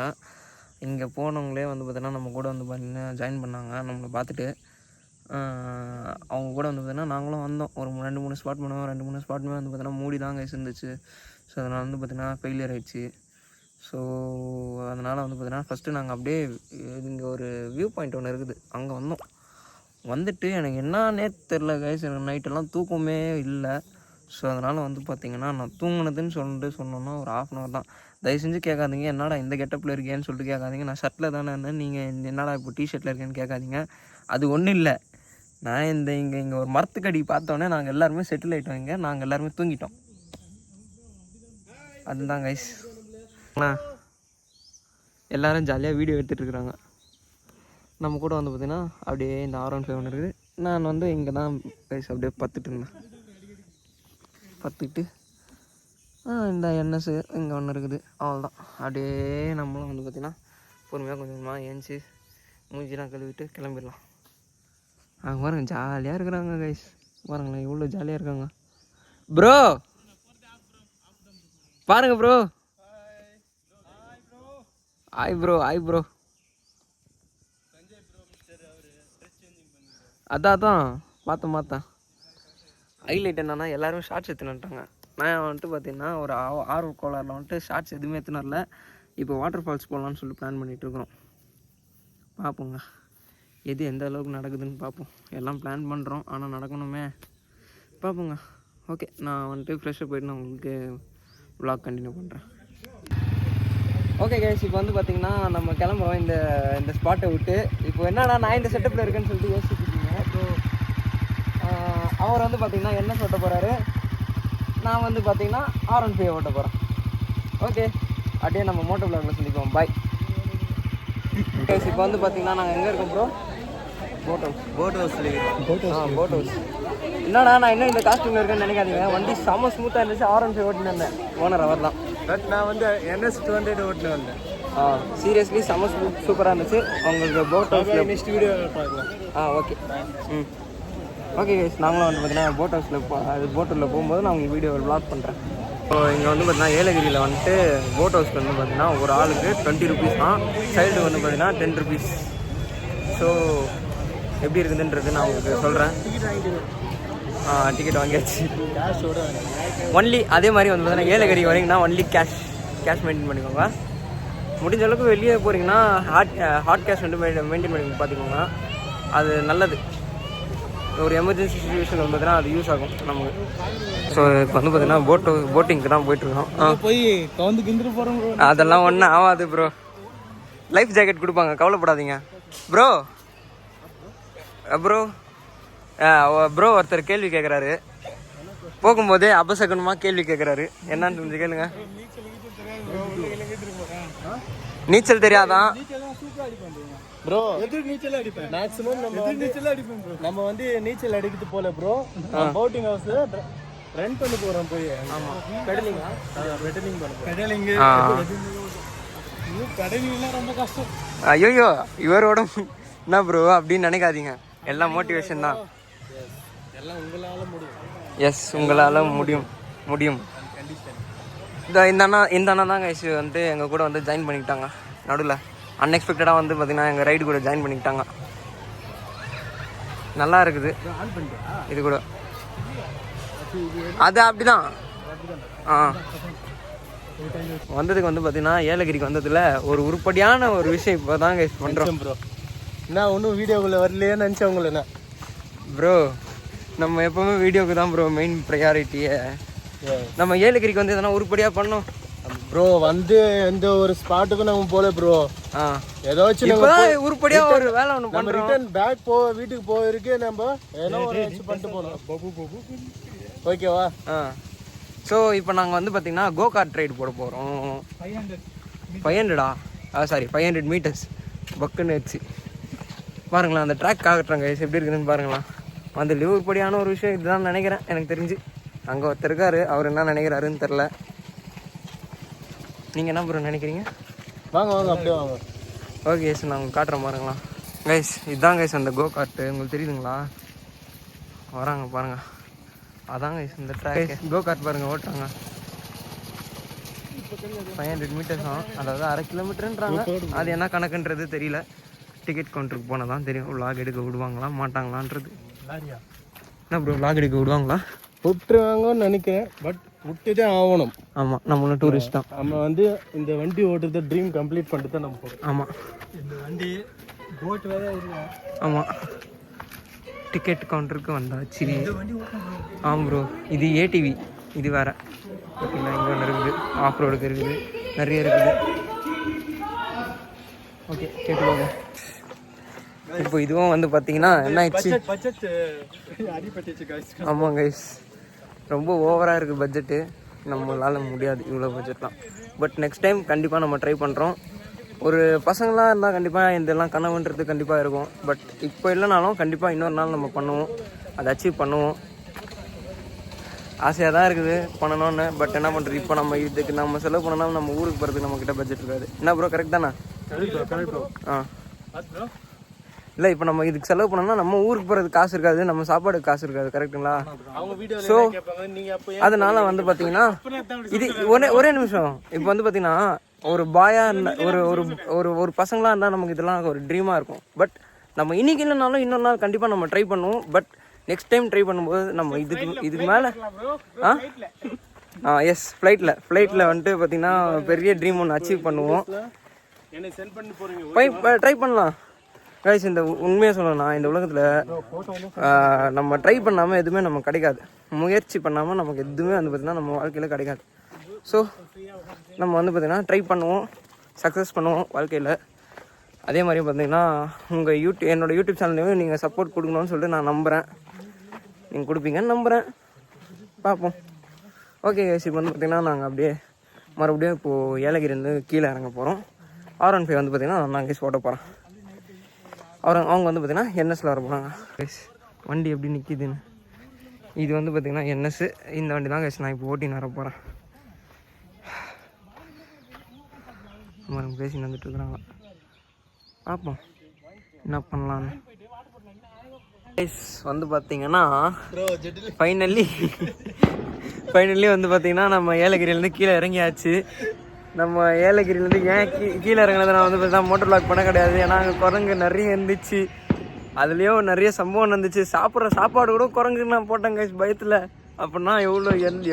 இங்கே போனவங்களே வந்து பார்த்திங்கன்னா நம்ம கூட வந்து பார்த்திங்கன்னா ஜாயின் பண்ணாங்க. நம்மளை பார்த்துட்டு அவங்க கூட வந்து பார்த்திங்கன்னா நாங்களும் வந்தோம். ஒரு 2-3 ஸ்பாட் பண்ணுவோம். 2-3 ஸ்பாட்டுமே வந்து பார்த்திங்கன்னா மூடி தாங்க இருந்துச்சு. ஸோ அதனால் வந்து பார்த்திங்கன்னா ஃபெயிலியர் ஆகிடுச்சு. ஸோ அதனால் வந்து பார்த்திங்கன்னா ஃபஸ்ட்டு நாங்கள் அப்படியே இங்கே ஒரு வியூ பாயிண்ட் ஒன்று இருக்குது, அங்கே வந்தோம். வந்துட்டு எனக்கு என்னன்னே தெரில கைஸ், எனக்கு நைட்டெல்லாம் தூக்கமே இல்லை. ஸோ அதனால் வந்து பார்த்திங்கன்னா நான் தூங்கினதுன்னு சொன்னோன்னா ஒரு 1/2 hour தான். தயவு செஞ்சு கேட்காதீங்க என்னடா இந்த கெட்டப்பில் இருக்கேன்னு சொல்லிட்டு கேட்காதீங்க. நான் ஷர்ட்டில் தானே இருந்தேன், நீங்கள் என்னடா இப்போ டிஷர்ட்டில் இருக்கேன்னு கேட்காதீங்க. அது ஒன்றும் இல்லை, நான் இங்கே ஒரு மரத்துக்கடி பார்த்தோன்னே நாங்கள் எல்லாருமே செட்டில் ஆகிட்டோம். இங்கே நாங்கள் எல்லாருமே தூங்கிட்டோம். அதுதான் கைஸ். எல்லோரும் ஜாலியாக வீடியோ எடுத்துகிட்டு இருக்கிறாங்க. நம்ம கூட வந்து பார்த்திங்கன்னா அப்படியே இந்த R15 ஒன்று இருக்குது. நான் வந்து இங்கே தான் கைஸ் அப்படியே பார்த்துட்டு இருந்தேன். பார்த்துக்கிட்டு இந்த NS இங்கே ஒன்று இருக்குது, அவ்வளோதான். அப்படியே நம்மளும் வந்து பார்த்திங்கன்னா பொறுமையாக கொஞ்சமாக ஏஞ்சி மூஞ்சிலாம் கழுவிட்டு கிளம்பிடலாம். அங்கே பாருங்க ஜாலியாக இருக்கிறாங்க கைஸ், பாருங்களேன் எவ்வளோ ஜாலியாக இருக்காங்க. ப்ரோ பாருங்க ப்ரோ, ஆய் ப்ரோ அதான் பார்த்தேன். ஹைலைட் என்னன்னா எல்லாருமே ஷார்ட்ஸ் எடுத்துனுட்டாங்க. நான் வந்துட்டு பார்த்தீங்கன்னா ஒரு ஆர்வ கோளாறில் வந்துட்டு ஷார்ட்ஸ் எதுவுமே எடுத்துன்னு வரல. இப்போ வாட்டர் ஃபால்ஸ் போகலான்னு சொல்லி பிளான் பண்ணிகிட்ருக்குறோம். பார்ப்போங்க எது எந்த அளவுக்கு நடக்குதுன்னு பார்ப்போம். எல்லாம் பிளான் பண்ணுறோம், ஆனால் நடக்கணுமே, பார்ப்போங்க. ஓகே, நான் வந்துட்டு ஃப்ரெஷ்ஷாக போய்ட்டு நான் உங்களுக்கு விலாக் கண்டினியூ பண்ணுறேன். ஓகே கைஸ், இப்போ வந்து பார்த்திங்கன்னா நம்ம கிளம்புறோம் இந்த ஸ்பாட்டை விட்டு. இப்போ என்னடா நான் இந்த செட்டப்பில் இருக்கேன்னு சொல்லிட்டு யோசிச்சுருக்கீங்க. ஸோ அவர் வந்து பார்த்திங்கன்னா என்ன ஓட்ட போகிறாரு, நான் வந்து பார்த்திங்கன்னா R15 ஓட்ட போகிறேன். ஓகே, அப்படியே நம்ம மோட்டோ பிளாகில் சந்திப்போம். Bye guys. இப்போ வந்து பார்த்திங்கன்னா நாங்கள் எங்கே இருக்கோம் ப்ரோ? Boat house. என்னடா நான் இன்னும் இந்த காஸ்டியூமில் இருக்கேன்னு நினைக்காதீங்க. வண்டி செம்ம ஸ்மூத்தாக இருந்துச்சு. R15 ஓட்டுன்னு இருந்தேன், ஓனர் அவர் தான். பட் நான் வந்து NS 200 ஓட்டுன்னு வந்தேன். சீரியஸ்லி செம்ம சூப்பராக இருந்துச்சு. உங்களுக்கு போட் ஹவுஸில் நெக்ஸ்ட் வீடியோ பார்க்கலாம். ஓகே. ஓகே கைஸ், நாங்களும் வந்து பார்த்தீங்கன்னா போட் ஹவுஸில் போகும்போது நான் உங்களுக்கு வீடியோ விளாக் பண்ணுறேன். ஸோ இங்கே வந்து பார்த்தீங்கன்னா ஏலகிரியில் வந்துட்டு போட் ஹவுஸில் வந்து பார்த்தீங்கன்னா ஒரு ஆளுக்கு 20 rupees தான், சைல்டு வந்து பார்த்தீங்கன்னா 10 rupees. ஸோ எப்படி இருக்குதுன்றது நான் உங்களுக்கு சொல்கிறேன். டிக்கெட் வாங்கியாச்சு ஒன்லி. அதே மாதிரி வந்து பார்த்தீங்கன்னா ஏலகிரி வரீங்கன்னா ஒன்லி கேஷ் மெயின்டைன் பண்ணிக்கோங்க. முடிஞ்ச அளவுக்கு வெளியே போகிறீங்கன்னா ஹாட் கேஷ் வந்து மெயின்டைன் பண்ணி பார்த்துக்கோங்க, அது நல்லது. ஒரு எமர்ஜென்சி சுச்சுவேஷன் வந்து பார்த்தீங்கன்னா அது யூஸ் ஆகும் நமக்கு. ஸோ இப்போ வந்து பார்த்தீங்கன்னா போட்டிங்க்கு தான் போயிட்டுருக்கோம். போய் கவுந்து கிந்துட்டு போகிறோம். அதெல்லாம் ஒன்றும் ஆகாது ப்ரோ, லைஃப் ஜாக்கெட் கொடுப்பாங்க, கவலைப்படாதீங்க ப்ரோ. ப்ரோ ஒருத்தர் கேள்வி கேட்குறாரு, போகும்போதே அபசகனமாக கேள்வி கேட்குறாரு. என்னன்னு கொஞ்சம் கேளுங்க. நீச்சல் தெரியாதான் ப்ரோ? நீச்சல் அடிப்பேன் மேக்ஸிமம். நம்ம வந்து நீச்சல் அடிக்கிறது போல ப்ரோ. போட்டிங் ஹவுஸ்ல ரெண்ட் பண்ணி போறோம் போய். ஆமா, பெடலிங் ரொம்ப கஷ்டம். ஐயோ இவரோட என்ன ப்ரோ அப்படின்னு நினைக்காதீங்க, எல்லாம் மோட்டிவேஷன் தான். எல்லாம் உங்களால முடியும். எஸ், உங்களால் முடியும். இந்த அண்ணா தான் கைஸ் வந்து எங்கள் கூட வந்து ஜாயின் பண்ணிக்கிட்டாங்க. நடுவில் அன்எக்ஸ்பெக்டடாக வந்து பார்த்திங்கன்னா எங்கள் ரைடு கூட ஜாயின் பண்ணிக்கிட்டாங்க. நல்லா இருக்குது இது கூட. அது அப்படிதான். வந்ததுக்கு வந்து பார்த்திங்கன்னா ஏலகிரிக்கு வந்ததில் ஒரு உருப்படியான ஒரு விஷயம் இப்போ தான் கைஸ் பண்ணுறோம் ப்ரோ. நான் ஒன்றும் வீடியோக்குள்ளே வரலையே நினச்சேன் உங்களை. நான் ப்ரோ நம்ம எப்போவுமே வீடியோக்கு தான் ப்ரோ மெயின் ப்ரையாரிட்டியே. நம்ம ஏலகிரிக்கு வந்து எதனா உருப்படியாக பண்ணோம் ப்ரோ. வந்து எந்த ஒரு ஸ்பாட்டுக்கும் நம்ம போல ப்ரோ. ஏதாச்சும் உருப்படியாக ஒரு வேலை ஒன்று நம்ம ரிட்டர்ன் பேக் வீட்டுக்கு போயிருக்கு. நம்ம ஏதோ ஒரு பண்ணிட்டு போனோம். ஓகேவா? ஸோ இப்போ நாங்கள் வந்து பார்த்திங்கன்னா கோ கார்ட் ரைடு போட போகிறோம். 500 சாரி 500 மீட்டர்ஸ் பக்குன்னு வச்சு பாருங்களேன். அந்த ட்ராக் காட்டுறாங்க எப்படி இருக்குதுன்னு பாருங்களேன். அந்த உருப்படியான ஒரு விஷயம் இதுதான் நினைக்கிறேன் எனக்கு தெரிஞ்சு. அங்கே ஒருத்தர் இருக்காரு, அவர் என்ன நினைக்கிறாருன்னு தெரில. நீங்கள் என்ன ப்ரோ நினைக்கிறீங்க? வாங்க வாங்க அப்படியே வாங்க. ஓகே கைஸ், நான் உங்களுக்கு காட்டுறேன் பாருங்களா. கைஸ் இதுதான் கைஸ் அந்த கோ கார்ட்டு, உங்களுக்கு தெரியுதுங்களா? வராங்க பாருங்க, அதான் கைஸ் இந்த ட்ராக் கோ கார்ட் பாருங்க ஓட்டுறாங்க. 500 மீட்டர்ஸ் தான், அதாவது 1/2 கிலோமீட்டருன்றாங்க. அது என்ன கணக்குன்றது தெரியல. டிக்கெட் கவுண்டருக்கு போனால் தான் தெரியும் விலாக் எடுக்க விடுவாங்களா மாட்டாங்களான்றது. என்ன ப்ரோ விலாக் எடுக்க விடுவாங்களா? விட்டுருவாங்கன்னு நினைக்கிறேன், பட் விட்டுதே ஆகணும். ஆமாம், நம்மளும் டூரிஸ்ட் தான். நம்ம வந்து இந்த வண்டி ஓட்டுறது ட்ரீம் கம்ப்ளீட் பண்ணிட்டு தான் நம்ம போகிறோம். ஆமாம், இந்த வண்டி போட் வேற இல்லை. ஆமாம், டிக்கெட் கவுண்டருக்கு வந்தாச்சு. ஆமாம் ப்ரோ, இது ஏடிவி, இது வேறு. ஓகேங்களா, இங்கே ஒன்று இருக்குது, ஆஃப் ரோடுக்கு இருக்குது, நிறைய இருக்குது. ஓகே கேட்டு போங்க. இப்போ இதுவும் வந்து பார்த்தீங்கன்னா என்ன ஆயிடுச்சு, ஆமாம் கைஸ் ரொம்ப ஓவராக இருக்குது பட்ஜெட்டு. நம்மளால் முடியாது இவ்வளோ பட்ஜெட்லாம். பட் நெக்ஸ்ட் டைம் கண்டிப்பாக நம்ம ட்ரை பண்ணுறோம். ஒரு பசங்களாக இருந்தால் கண்டிப்பாக இதெல்லாம் கனவுன்றது கண்டிப்பாக இருக்கும். பட் இப்போ இல்லைனாலும் கண்டிப்பாக இன்னொரு நாள் நம்ம பண்ணுவோம், அதை அச்சீவ் பண்ணுவோம். ஆசையாக தான் இருக்குது பண்ணணும்னு. பட் என்ன பண்ணுறது, இப்போ நம்ம இதுக்கு நம்ம செலவு பண்ணோம்னா நம்ம ஊருக்கு போகிறதுக்கு நம்மக்கிட்ட பட்ஜெட் இருக்காது. என்ன ப்ரோ கரெக்ட் தானே? ஆ இல்லை, இப்போ நம்ம இதுக்கு செலவு பண்ணோம்னா நம்ம ஊருக்கு போகிறதுக்கு காசு இருக்காது, நம்ம சாப்பாடுக்கு காசு இருக்காது. கரெக்டுங்களா? ஸோ அதனால வந்து பார்த்தீங்கன்னா இது ஒரே நிமிஷம். இப்போ வந்து பார்த்தீங்கன்னா ஒரு பாயா ஒரு ஒரு ஒரு பசங்களாக இருந்தால் நமக்கு இதெல்லாம் ஒரு ட்ரீமாக இருக்கும். பட் நம்ம இன்னைக்கு இல்லைனாலும் இன்னொரு நாள் கண்டிப்பாக நம்ம ட்ரை பண்ணுவோம். பட் நெக்ஸ்ட் டைம் ட்ரை பண்ணும்போது நம்ம இதுக்கு மேலே எஸ் ஃப்ளைட்டில் வந்துட்டு பார்த்தீங்கன்னா பெரிய ட்ரீம் ஒன்று அச்சீவ் பண்ணுவோம். ட்ரை பண்ணலாம் கைஸ். இந்த உண்மையாக சொல்லணும்னா இந்த உலகத்தில் நம்ம ட்ரை பண்ணாமல் எதுவுமே நமக்கு கிடைக்காது. முயற்சி பண்ணாமல் நமக்கு எதுவுமே வந்து பார்த்திங்கன்னா நம்ம வாழ்க்கையில் கிடைக்காது. ஸோ நம்ம வந்து பார்த்திங்கன்னா ட்ரை பண்ணுவோம், சக்ஸஸ் பண்ணுவோம் வாழ்க்கையில். அதே மாதிரி பார்த்திங்கன்னா உங்கள் என்னோடய யூடியூப் சேனல்லையும் நீங்கள் சப்போர்ட் கொடுக்கணும்னு சொல்லிட்டு நான் நம்புகிறேன். நீங்கள் கொடுப்பீங்கன்னு நம்புகிறேன், பார்ப்போம். ஓகே கைஸ், இப்போ வந்து பார்த்திங்கன்னா நாங்கள் அப்படியே மறுபடியும் இப்போது ஏலகிரிலேருந்து கீழே இறங்க போகிறோம். R15 வந்து பார்த்திங்கன்னா நான் கைஸ் ஓட்ட போகிறேன். அவங்க வந்து பார்த்திங்கன்னா என்எஸ்ல வர போகிறாங்க. கைஸ் வண்டி எப்படி நிற்கிதுன்னு, இது வந்து பார்த்திங்கன்னா என்எஸ். இந்த வண்டி தான் கைஸ் நான் இப்போ ஓட்டின்னு வர போகிறேன். பேசின்னு வந்துட்டுருக்குறாங்க, பார்ப்போம் என்ன பண்ணலான்னு. கைஸ் வந்து பார்த்திங்கன்னா ஃபைனலி வந்து பார்த்திங்கன்னா நம்ம ஏலகிரியிலேருந்து கீழே இறங்கியாச்சு. நம்ம ஏலகிரிலேருந்து ஏன் கீழே இறங்கினதை நான் வந்து பார்த்தீங்கன்னா மோட்டர் வ்ளாக் பண்ண கிடையாது. ஏன்னா அங்கே குரங்கு நிறைய இருந்துச்சு, அதுலேயும் நிறைய சம்பவம் இருந்துச்சு. சாப்பிட்ற சாப்பாடு கூட குரங்கு நான் போட்டேன் கைஸ் பயத்தில். அப்படின்னா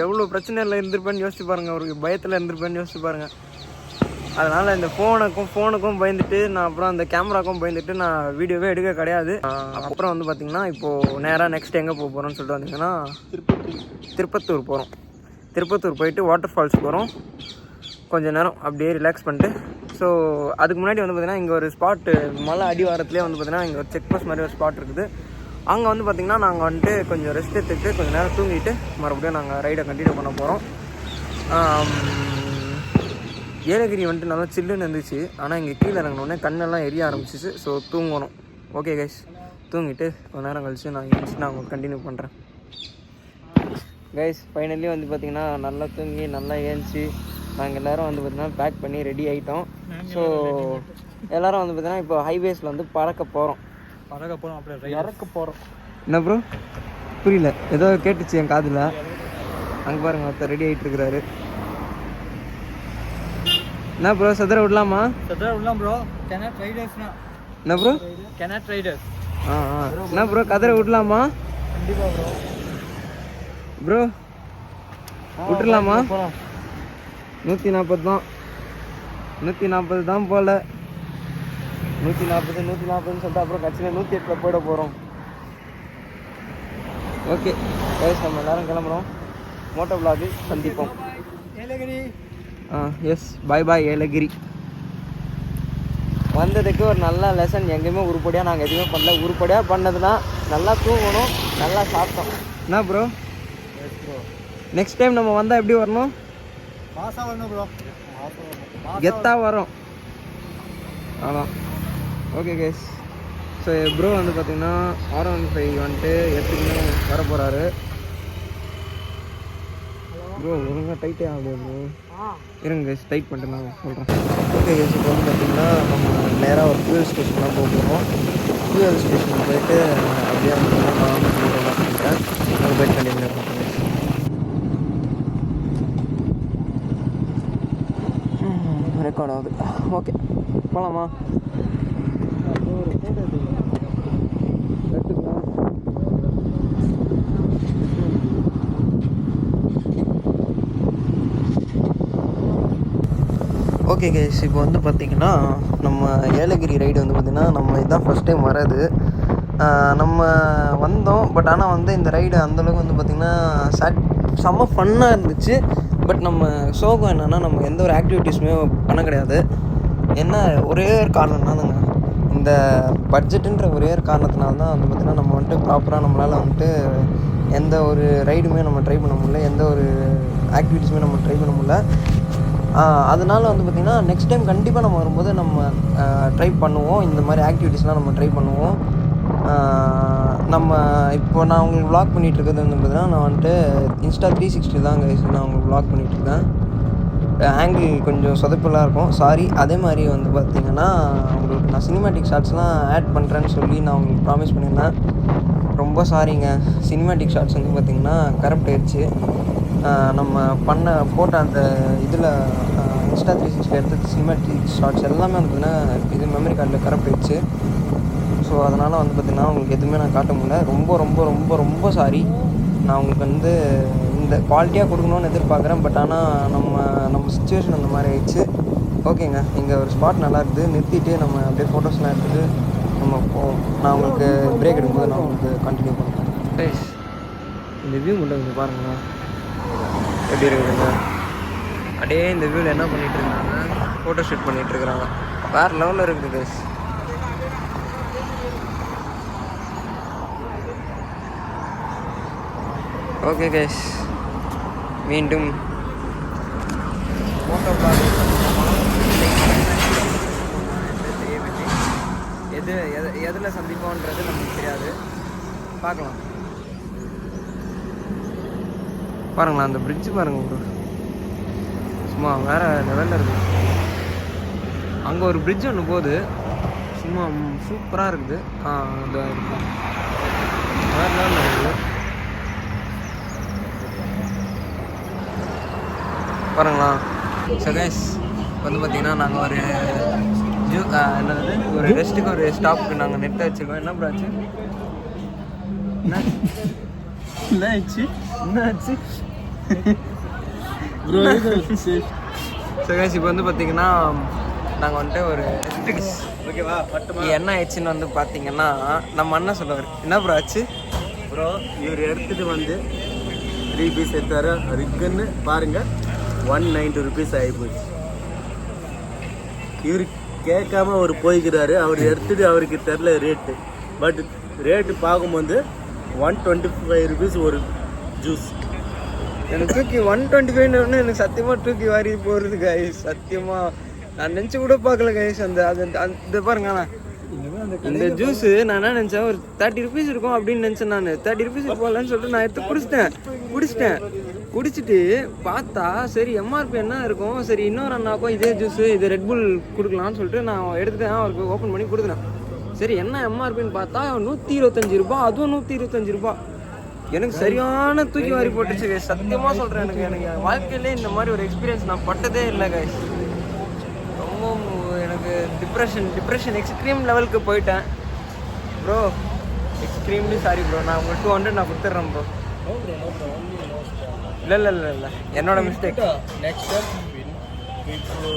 எவ்வளோ பிரச்சனையில் இருந்திருப்பேன்னு யோசிச்சு பாருங்கள், ஒரு பயத்தில் இருந்திருப்பேன்னு யோசிச்சு பாருங்கள். அதனால் இந்த ஃபோனுக்கும் பயந்துட்டு நான் அப்புறம் அந்த கேமராக்கும் பயந்துட்டு நான் வீடியோவே எடுக்க கிடையாது. அப்புறம் வந்து பார்த்திங்கன்னா இப்போது நேராக நெக்ஸ்ட் எங்கே போக போகிறோன்னு சொல்லிட்டு வந்திங்கன்னா திருப்பத்தூர் போகிறோம். திருப்பத்தூர் போயிட்டு வாட்டர் ஃபால்ஸ் போகிறோம். கொஞ்சம் நேரம் அப்படியே ரிலாக்ஸ் பண்ணிட்டு. ஸோ அதுக்கு முன்னாடி வந்து பார்த்திங்கன்னா இங்கே ஒரு ஸ்பாட்டு மலை அடிவாரத்துலேயே வந்து பார்த்திங்கன்னா இங்கே ஒரு செக் போஸ்ட் மாதிரி ஒரு ஸ்பாட் இருக்குது. அங்கே வந்து பார்த்திங்கன்னா நாங்கள் வந்துட்டு கொஞ்சம் ரெஸ்ட் எடுத்துகிட்டு கொஞ்சம் நேரம் தூங்கிட்டு மறுபடியும் நாங்கள் ரைடை கண்டினியூ பண்ண போகிறோம். ஏலகிரி வந்துட்டு நல்லா சில்லுன்னு இருந்துச்சு. ஆனால் இங்கே கீழே இறங்கினோடனே கண்ணெல்லாம் எரிய ஆரம்பிச்சிச்சு. ஸோ தூங்கணும். ஓகே கைஸ், தூங்கிட்டு கொஞ்சம் நேரம் கழிச்சு நான் உங்களுக்கு கண்டினியூ பண்ணுறேன். கைஸ் ஃபைனலி வந்து பார்த்திங்கன்னா நல்லா தூங்கி நல்லா ஏஞ்சி நாங்கள் எல்லோரும் வந்து பார்த்திங்கன்னா பேக் பண்ணி ரெடி ஆகிட்டோம். ஸோ எல்லோரும் வந்து பார்த்திங்கன்னா இப்போ ஹைவேஸில் வந்து பறக்க போகிறோம். அப்படியே இறக்க போகிறோம். என்ன ப்ரோ புரியல, ஏதோ கேட்டுச்சு என் காதில். அங்கே பாருங்க ஒருத்தர் ரெடி ஆகிட்டு இருக்கிறாரு. என்ன ப்ரோ சதுர விடலாமா? ப்ரோ கேனட் ரைடர்ஸ்னா என்ன ப்ரோ? Cannot Riders. என்ன ப்ரோ கதிரை விடலாமா? கண்டிப்பாக ப்ரோ விட்டுடலாமா? 140 தான், 140 தான் போல். 140 சொல்லிட்டு அப்புறம் கட்சியில் 108 போயிட போகிறோம். ஓகே கைஸ், நம்ம எல்லாரும் கிளம்புறோம். மோட்டோ வ்ளாக் சந்திப்போம். ஏலகிரி. எஸ், பாய் ஏலகிரி. வந்ததுக்கு ஒரு நல்ல லெசன். எங்கேயுமே உருப்படியாக நாங்கள் எதுவுமே பண்ணல. உருப்படியாக பண்ணதுன்னா நல்லா தூங்கணும், நல்லா சாப்பிட்டோம். என்ன ப்ரோ? நெக்ஸ்ட் டைம் நம்ம வந்தால் எப்படி வரணும்? மாசா வரணும் ப்ரோ. கெத்தா வரும். அதான். Okay case. ஸோ ப்ரோ வந்து பார்த்தீங்கன்னா R15 வந்துட்டு எடுத்துக்கின்னு வர போகிறாரு. ப்ரோ ஒழுங்காக டைட்டே ஆகுது ப்ரோ. இருங்க கேஸ், டைட் பண்ணிட்டு நான் சொல்கிறேன். ஓகே கேஸ், இப்போ வந்து பார்த்தீங்கன்னா நம்ம நேராக ஒரு ஃபியூல் ஸ்டேஷன் தான் போக போகிறோம். ஃபியூல் ஸ்டேஷனுக்கு போயிட்டு அப்படியே வந்து நான் வந்து பண்ணிட்டேன். அங்கே போயிட்டு கண்டிப்பாக பண்ணுறேன். ரெக்கார்ட் ஆகுது. ஓகே போகலாமா? எடுத்துக்கலாம். ஓகே கேஸ், இப்போ வந்து பார்த்திங்கன்னா நம்ம ஏலகிரி ரைடு வந்து பார்த்திங்கன்னா நம்ம இதுதான் ஃபஸ்ட் டைம் வர்றது. நம்ம வந்தோம், பட் ஆனால் வந்து இந்த ரைடு அந்தளவுக்கு வந்து பார்த்திங்கன்னா செம்ம ஃபன்னாக இருந்துச்சு. பட் நம்ம சோகம் என்னென்னா நம்ம எந்த ஒரு ஆக்டிவிட்டீஸுமே பண்ண கிடையாது. என்ன ஒரே ஒரு காரணம் தானுங்க, இந்த பட்ஜெட்டுன்ற ஒரே ஒரு காரணத்தினால தான் வந்து பார்த்திங்கன்னா நம்ம வந்துட்டு ப்ராப்பராக நம்மளால் வந்துட்டு எந்த ஒரு ரைடுமே நம்ம ட்ரை பண்ண முடியல, எந்த ஒரு ஆக்டிவிட்டீஸுமே நம்ம ட்ரை பண்ண முடியல. அதனால் வந்து பார்த்திங்கன்னா நெக்ஸ்ட் டைம் கண்டிப்பாக நம்ம வரும்போது நம்ம ட்ரை பண்ணுவோம். இந்த மாதிரி ஆக்டிவிட்டீஸ்லாம் நம்ம ட்ரை பண்ணுவோம். நம்ம இப்போ நான் உங்களுக்கு vlog பண்ணிகிட்ருக்கிறது வந்து பார்த்திங்கன்னா நான் வந்துட்டு Insta 360 தான் கைஸ் நான் உங்களுக்கு vlog பண்ணிகிட்ருக்கேன். ஆங்கிள் கொஞ்சம் சொதப்பலாக இருக்கும், சாரி. அதே மாதிரி வந்து பார்த்திங்கன்னா உங்களுக்கு நான் சினிமேட்டிக் ஷார்ட்ஸ்லாம் ஆட் பண்ணுறேன்னு சொல்லி நான் உங்களுக்கு ப்ராமிஸ் பண்ணியிருந்தேன். ரொம்ப சாரிங்க. சினிமேட்டிக் ஷார்ட்ஸ் வந்து பார்த்திங்கன்னா கரப்ட் ஆயிடுச்சு. நம்ம போட்ட அந்த இதில் Insta 360 எடுத்து சினிமேட்டிக் ஷார்ட்ஸ் எல்லாமே வந்து பார்த்திங்கன்னா இது மெமரி கார்டில் கரப்ட் ஆயிடுச்சு. ஸோ அதனால் வந்து பார்த்திங்கன்னா உங்களுக்கு எதுவுமே நான் காட்ட முடியல. ரொம்ப ரொம்ப ரொம்ப ரொம்ப சாரி. நான் உங்களுக்கு வந்து இந்த குவாலிட்டியாக கொடுக்கணுன்னு எதிர்பார்க்குறேன். பட் ஆனால் நம்ம சுச்சுவேஷன் அந்த மாதிரி ஆயிடுச்சு. ஓகேங்க, இங்கே ஒரு ஸ்பாட் நல்லா இருக்குது, நிறுத்திட்டு நம்ம அப்படியே ஃபோட்டோஸ்லாம் எடுத்துகிட்டு நம்ம நான் உங்களுக்கு பிரேக் எடுக்கும்போது நான் உங்களுக்கு கண்டினியூ பண்ணுறேன். இந்த வியூ மட்டும் இங்கே பாருங்களேன் எப்படி இருக்குதுங்க. அப்படியே இந்த வியூவில் என்ன பண்ணிகிட்ருக்காங்க, ஃபோட்டோ ஷூட் பண்ணிகிட்ருக்குறாங்க. வேறு லெவலில் இருக்குது கைஸ். ஓகே கைஸ், மீண்டும் ஃபோட்டோ எதில் சந்திப்போன்றது நமக்கு தெரியாது, பார்க்கலாம். பாருங்களா அந்த பிரிட்ஜு பாருங்கள் ப்ரோ, சும்மா வேறு லெவலில் இருக்குது. அங்கே ஒரு பிரிட்ஜ் ஒன்று போகுது, சும்மா சூப்பராக இருக்குது. இதாக இருக்குது, வேறு லெவலில் இருக்குது. பாருங்களா. ஸோ கைஸ் வந்து பார்த்திங்கன்னா நாங்கள் ஒரு என்னது ஒரு ரெஸ்ட்டுக்கு ஒரு ஸ்டாப்புக்கு நாங்கள் நெட் வச்சுருக்கோம். என்ன ப்ராச்சு என்னாச்சு ஸோ கைஸ் இப்போ வந்து பார்த்திங்கன்னா நாங்கள் வந்துட்டு ஒரு ஓகேவா என்ன ஆயிடுச்சுன்னு வந்து பார்த்திங்கன்னா நம்ம அண்ணன் சொல்லுவார். என்ன ப்ரோ ஆச்சு ப்ரோ? இவர் எடுத்துகிட்டு வந்து 3 பீஸ் எடுத்தாரு. ரிக்குன்னு பாருங்கள் 190 rupees ஆகிப்போச்சு. இவர் கேட்காம அவர் போய்க்கிறாரு. அவர் எடுத்துகிட்டு அவருக்கு தெரில ரேட்டு, பட் ரேட்டு பார்க்கும்போது 125 rupees ஒரு ஜூஸ். எனக்கு தூக்கி 125 எனக்கு சத்தியமாக தூக்கி வாரி போகிறது கைஸ். சத்தியமாக நான் நினச்சி கூட பார்க்கல கைஸ். அந்த பாருங்கண்ணா இந்த ஜூஸு நான் என்ன நினச்சேன், ஒரு 30 rupees இருக்கும் அப்படின்னு நினச்சேன். நான் 30 rupees போகலான்னு சொல்லிட்டு நான் எடுத்து குடிச்சிட்டு பார்த்தா சரி எம்ஆர்பி என்ன இருக்கும், சரி இன்னொரு அண்ணாக்கும் இதே ஜூஸு இது ரெட்புல் கொடுக்கலான்னு சொல்லிட்டு நான் எடுத்துட்டேன். அவருக்கு ஓப்பன் பண்ணி கொடுத்துட்டேன். சரி என்ன எம்ஆர்பின்னு பார்த்தா 125 ரூபா, அதுவும் 125 ரூபா. எனக்கு சரியான தூக்கி வாரி போட்டுச்சு கைஸ். சத்தியமாக சொல்கிறேன், எனக்கு வாழ்க்கையிலே இந்த மாதிரி ஒரு எக்ஸ்பீரியன்ஸ் நான் பட்டதே இல்லை கைஸ். ரொம்ப எனக்கு டிப்ரெஷன் எக்ஸ்ட்ரீம் லெவலுக்கு போயிட்டேன் ப்ரோ. Extremely sorry bro. நான் உங்களுக்கு 200 நான் கொடுத்துட்றேன் ப்ரோ. இல்லை என்னோட மிஸ்டேக்.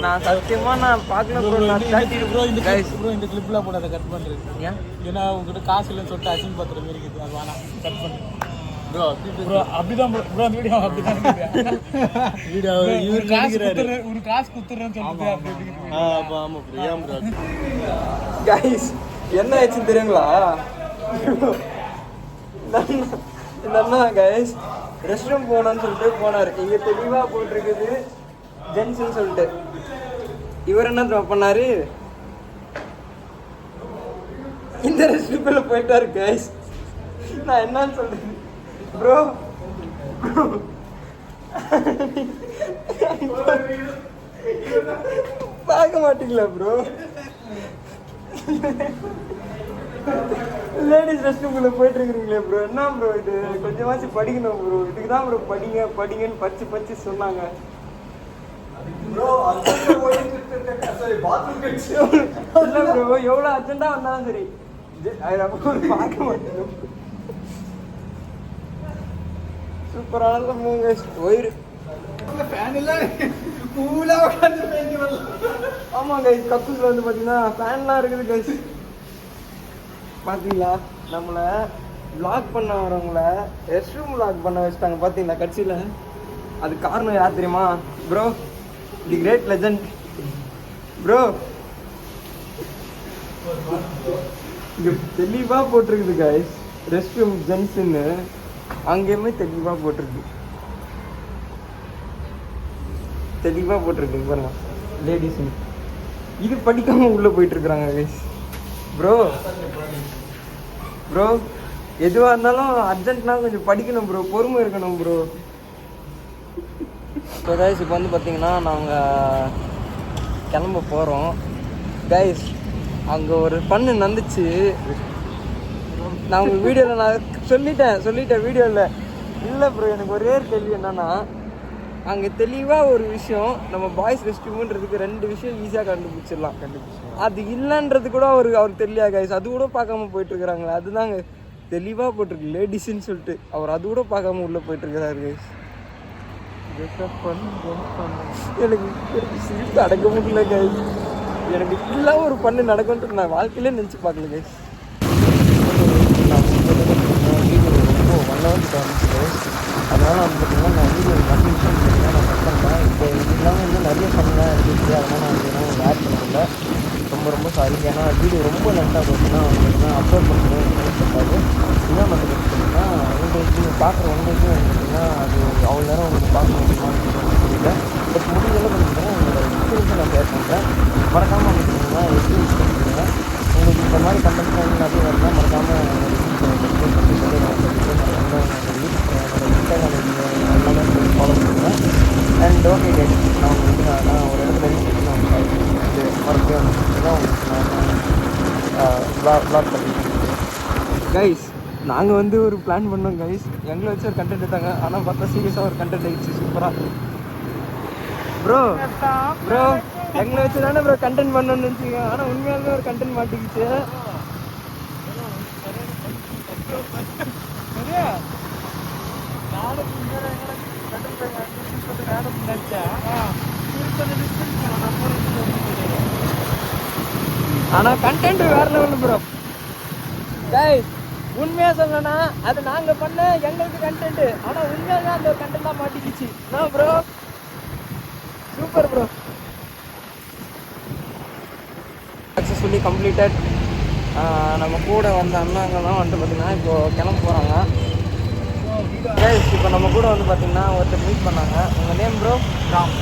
நான் சத்தியமாக நான் பார்க்கல ப்ரோ. நான் 30 ப்ரோ இந்த கிளிப்லாம் போட அதை கட் பண்ணுறது ஏன்? ஏன்னா உங்ககிட்ட காசு இல்லைன்னு சொல்லிட்டு அசிங்க பத்திர மாதிரி இருக்குது, அது வேணாம், கட் பண்ணு ப்ரோ. அப்படிதான் ப்ரோ அந்த வீடியோ அப்படிதான் வீடியோ இவர் காசுறாரு, ஒரு காசு குத்துறேன்னு சொல்லிட்டு அப்படி ஆமா ப்ரோ. ஏன் ப்ரோ கைஸ் என்ன ஆச்சுன்னு தெரியுங்களா? என்னன்னா கைஸ் ரெஸ்ட் ரூம் போகணும்னு சொல்லிட்டு போனார். இங்கே தெளிவாக போட்டிருக்குது ஜென்ஸ்ன்னு சொல்லிட்டு. இவர் என்ன பண்ணார், இந்த ரெஸ்ட் ரூமில் போயிட்டாரு கைஸ். நான் என்னன்னு சொல்றது ப்ரோ, பார்க்க மாட்டீங்களா ப்ரோ? லேடிஸ் ரெஸ்ட் ரூம்குள்ளே போயிட்டு இருக்கிறீங்களே ப்ரோ, என்ன ப்ரோ இது? கொஞ்சமாச்சும் படிக்கணும் ப்ரோ. இதுக்கு தான் ப்ரோ படிங்கன்னு பச்சு சொன்னாங்க ப்ரோ. இல்லை ப்ரோ, எவ்வளோ அர்ஜென்ட்டாக வந்தாலும் சரி பார்க்க மாட்டேன். சூப்பரான மூங்க போயிரு. ஆமாம் கைஸ், கப்புஸில் வந்து பார்த்தீங்கன்னா ஃபேன்லாம் இருக்குது கைஸ். பார்த்தீங்களா, நம்மளை vlog பண்ண வரவங்கள ரெஸ்ட் ரூம் vlog பண்ண வச்சுட்டாங்க பார்த்தீங்களா கட்சியில். அது காரணம் யார் தெரியுமா ப்ரோ? தி கிரேட் லெஜண்ட் ப்ரோ. இங்கே தெளிவாக போட்டிருக்குது கைஸ் ரெஸ்ட் ரூம் ஜென்ஸ்ன்னு. அங்கேயுமே தெளிவாக போட்டிருக்கு பாருங்க லேடிஸ்ன்னு. இது படிக்காம உள்ளே போயிட்டு இருக்கிறாங்க கைஸ். ப்ரோ எதுவாக இருந்தாலும் அர்ஜென்ட்னா கொஞ்சம் படிக்கணும் ப்ரோ, பொறுமை இருக்கணும் ப்ரோ. ஸோ கைஸ், இப்போ வந்து பார்த்தீங்கன்னா நாங்கள் கிளம்ப போகிறோம் கைஸ். அங்கே ஒரு பண்ணு நடந்துச்சு. நான் உங்கள் வீடியோவில் நான் சொல்லிட்டேன் வீடியோவில். இல்லை ப்ரோ, எனக்கு ஒரே கேள்வி என்னன்னா, அங்கே தெளிவாக ஒரு விஷயம், நம்ம பாய்ஸ் ரெஸ்ட் ரூம்ன்றதுக்கு 2 விஷயம் ஈஸியாக கண்டுபிடிச்சிடலாம். அது இல்லைன்றது கூட அவருக்கு தெரியல கைஸ். அது கூட பார்க்காம போயிட்டுருக்குறாங்களே, அதுதாங்க தெளிவாக போட்டிருக்கு லேடிஸ்ன்னு சொல்லிட்டு. அவர் அது கூட பார்க்காம உள்ளே போயிட்டுருக்கிறாரு கைஸ். எனக்கு சிரிப்பு அடக்க முடியல கைஸ். எனக்கு ஃபுல்லாக ஒரு பண்ணு நடக்கும்ன்ட்டு நான் வாழ்க்கையிலே நினச்சி பார்க்கல கைஸ். வீடியோ ரொம்ப 1 hour வந்துச்சு. அதனால் வந்து பார்த்திங்கன்னா நான் வீடியோ 10 நிமிஷம் நான் கட் பண்ணுறேன். இப்போ இது இல்லாமல் இன்னும் நிறைய பண்ணலாம் இருக்குது. அதனால் நான் வந்து ஆட் பண்ணல. ரொம்ப சாரி. ஏன்னா வீடியோ ரொம்ப லென்த்தாக போச்சுன்னா வந்து அப்லோட் பண்ணுறது பட்டாது. இன்னும் வந்து பார்த்திங்கன்னா உங்களுக்கு நீங்கள் பார்க்குற உங்களுக்கு வந்து பார்த்திங்கன்னா அது அவ்வளோ நேரம் உங்களுக்கு பார்க்க முடியுமான்னு தெரியல. பட் முடிஞ்சளவு பார்த்திங்கன்னா உங்களோட எக்ஸ்பீரியன்ஸை நான் ஷேர் பண்ணுறேன். மறக்காமல் வந்து பார்த்திங்கன்னா எக்ஸ்பீரியன்ஸ் பண்ணிக்கிறேன். உங்களுக்கு இந்த மாதிரி கண்டென்ட் வந்து நிறைய வரலாம். மறக்காமல் எல்லாமே ஃபாலோ பண்ணுவேன். அண்ட் ஓகே கைஸ், நான் உங்களுக்கு நான் ஒரு இடத்துல ரீச் நான் மறுபடியும் உங்களுக்கு நான் வ்ளாக் பண்ணிக்கிறேன் கைஸ். நாங்கள் வந்து ஒரு பிளான் பண்ணோம் கைஸ். எங்களை வச்சு ஒரு கண்டென்ட் எடுத்தாங்க. ஆனால் பார்த்தா சீரியஸாக ஒரு கண்டென்ட் ஆகிடுச்சு சூப்பராக. ப்ரோ எங்களை வச்சு தானே ப்ரோ கண்டென்ட் பண்ணணும்னு நினச்சிங்க. ஆனால் உண்மையாலுமே ஒரு கண்டென்ட் மாட்டிக்கிச்சு. ஆனால் கண்டென்ட் வேற லெவல் ப்ரோ கைஸ். உண்மையாக சொல்லணும்னா அது நாங்கள் பண்ண எங்களுக்கு கண்டென்ட். ஆனால் உண்மையாக தான் அந்த ஒரு கண்டென்ட்டாக மாட்டிக்கிச்சு. நான் bro super bro. Successfully completed. நம்ம கூட வந்த அண்ணாங்கெல்லாம் வந்துட்டு பார்த்திங்கன்னா இப்போது கிளம்ப போகிறாங்க கைஸ். இப்போ நம்ம கூட வந்து பார்த்திங்கன்னா ஒருத்தர் மீட் பண்ணாங்க. உங்கள் நேம் ப்ரோ? ராம்.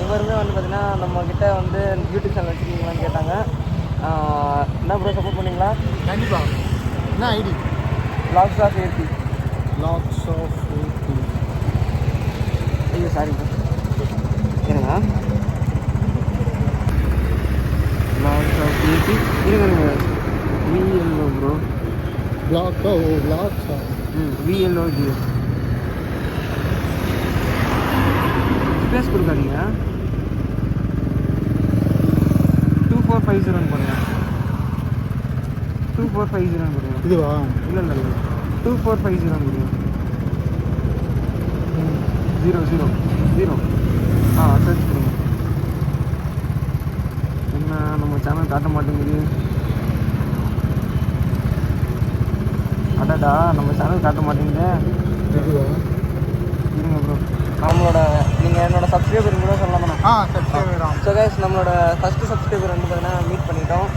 இவருமே வந்து பார்த்திங்கன்னா நம்மக்கிட்ட வந்து யூடியூப் சேனல் வச்சுருக்கீங்களான்னு கேட்டாங்க. என்ன ப்ரோ சப்போர்ட் பண்ணிங்களா? கண்டிப்பாக. என்ன ஐடி? Vlogs of AB. ஐயோ சாரி ப்ரோ, இருங்க. வ்ளாக்ஸ் ஆஃப் ஏபி இருங்க. VLO bro. VLOGS ஸ்பேஸ் கொடுக்காதீங்க. 2450 பண்ணுங்க. 2450 கொடுங்க. இதுவா? இல்லை 2450 கொடுங்க. 000 சர்ச் கொடுங்க. என்ன நம்ம சேனல் காட்ட மாட்டேங்குது? அடடா, நம்ம சேனல் காட்ட மாட்டேங்குது. இருங்க ப்ரோ, நம்மளோட நீங்கள் என்னோட சப்ஸ்கிரைபர் கூட சொல்லலாமா? ஸோ கைஸ், நம்மளோட ஃபஸ்ட்டு சப்ஸ்கிரைபர் வந்து பார்த்தீங்கன்னா மீட் பண்ணிட்டோம்.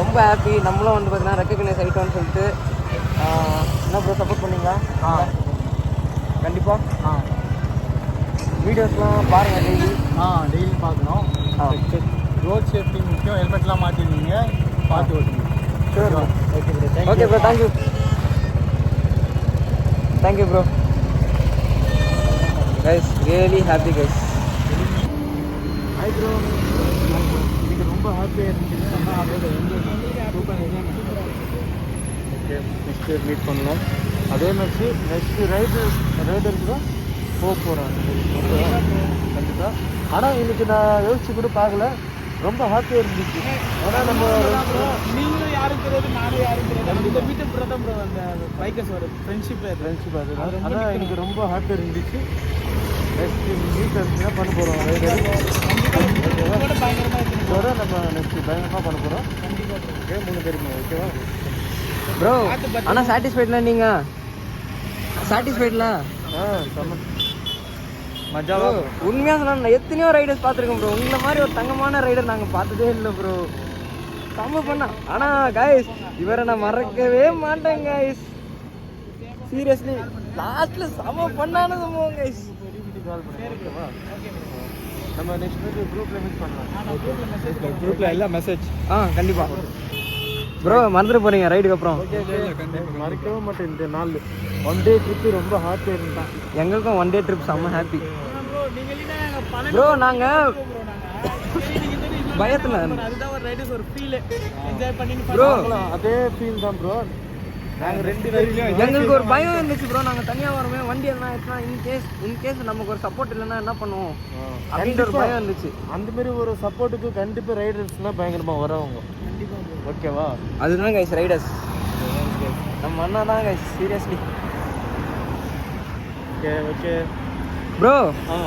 ரொம்ப ஹாப்பி. நம்மளும் வந்து பார்த்தீங்கன்னா ரெக்கக்னைஸ் ஆகிட்டோம்னு சொல்லிட்டு. என்ன ப்ரோ சப்போர்ட் பண்ணிங்களா? கண்டிப்பாக ஆ வீடியோஸ்லாம் பாருங்கள் டெய்லி. டெய்லி பார்க்கணும். ரோட் சேஃப்டி முக்கியம். ஹெல்மெட்லாம் மாட்டிருக்கீங்க, பார்த்து ஓட்டுங்க. Sure. Okay bro, okay bro, thank you. Thank you bro. Guys really happy guys. Hi bro, எனக்கு ரொம்ப ஹாப்பியாக இருந்துச்சு. ஆனால் அதோட super enjoy. Okay, next meet பண்ணலாம். அதே மாதிரி நெக்ஸ்ட்டு ரைடருக்கு தான் போக போகிறேன். ஓகேவா? கண்டிப்பாக. ஆனால் இன்னைக்கு நான் யோசிச்சு கூட பார்க்கல, ரொம்ப ஹாப்பியாக இருந்துச்சு. ஆனால் நம்ம நீங்களும் யாரும் தெரியாது, நானும் யாரும் தெரியாது. இந்த மீட்டப் ப்ரோ தான் ப்ரோ, அந்த பைக்கர்ஸோட ஃப்ரெண்ட்ஷிப் அது. ஆனால் எனக்கு ரொம்ப ஹாப்பியாக இருந்துச்சு. நெக்ஸ்ட் மீட் என்ன பண்ண போகிறோம் ரைடர். ஓகேவா? நம்ம நெக்ஸ்ட் பயங்கரமாக பண்ண போகிறோம். ஓகே, 3 பேருமே. ஓகேவா ப்ரோ? ஆனால் சாட்டிஸ்ஃபைட்ல நீங்கள் சாட்டிஸ்ஃபைட்ல மஜாவா? உண்மையாக சொன்னா நான் எத்தனையோ ரைடர்ஸ் பார்த்துருக்கேன் ப்ரோ. உங்களை மாதிரி ஒரு தங்கமான ரைடர் நாங்கள் பார்த்ததே இல்லை ப்ரோ. செம்ம பண்ணா. ஆனால் கைஸ் இவரை நான் மறக்கவே மாட்டேன் கைஸ். சீரியஸ்லி லாஸ்ட்ல செம்ம பண்ணான சம்பவம் கைஸ். நம்ம நெக்ஸ்ட் வீக் குரூப்ல மீட் பண்ணலாம். குரூப்ல எல்லாம் மெசேஜ். கண்டிப்பாக ப்ரோ. மறந்துட்டு போறீங்க ரைடுக்கு அப்புறம். மறக்கவே மாட்டேன். இந்த நாள் 1 டே ட்ரிப்பு ரொம்ப ஹாப்பியாக இருந்தான். எங்களுக்கும் 1 டே ட்ரிப் செம்ம ஹாப்பி ப்ரோ. நாங்கள் பயத்தில் ப்ரோ, அதே ஃபீல் தான் ப்ரோ. நாங்கள் 2 பேரும் எங்களுக்கு ஒரு பயம் இருந்துச்சு ப்ரோ. நாங்கள் தனியாக வரமே, வண்டி எதனா ஆயிடுச்சுன்னா இன்கேஸ் நமக்கு ஒரு சப்போர்ட் இல்லைன்னா என்ன பண்ணுவோம் அப்படின்ற ஒரு பயம் இருந்துச்சு. அந்த மாதிரி ஒரு சப்போர்ட்டுக்கு கண்டிப்பாக ரைடர்ஸ்லாம் பயங்கரமாக வரவங்க. ஓகேவா? அதுதான் கைஸ் ரைடர்ஸ். நம்ம அண்ணா தான் கைஸ். சீரியஸ்லி. ஓகே ப்ரோ,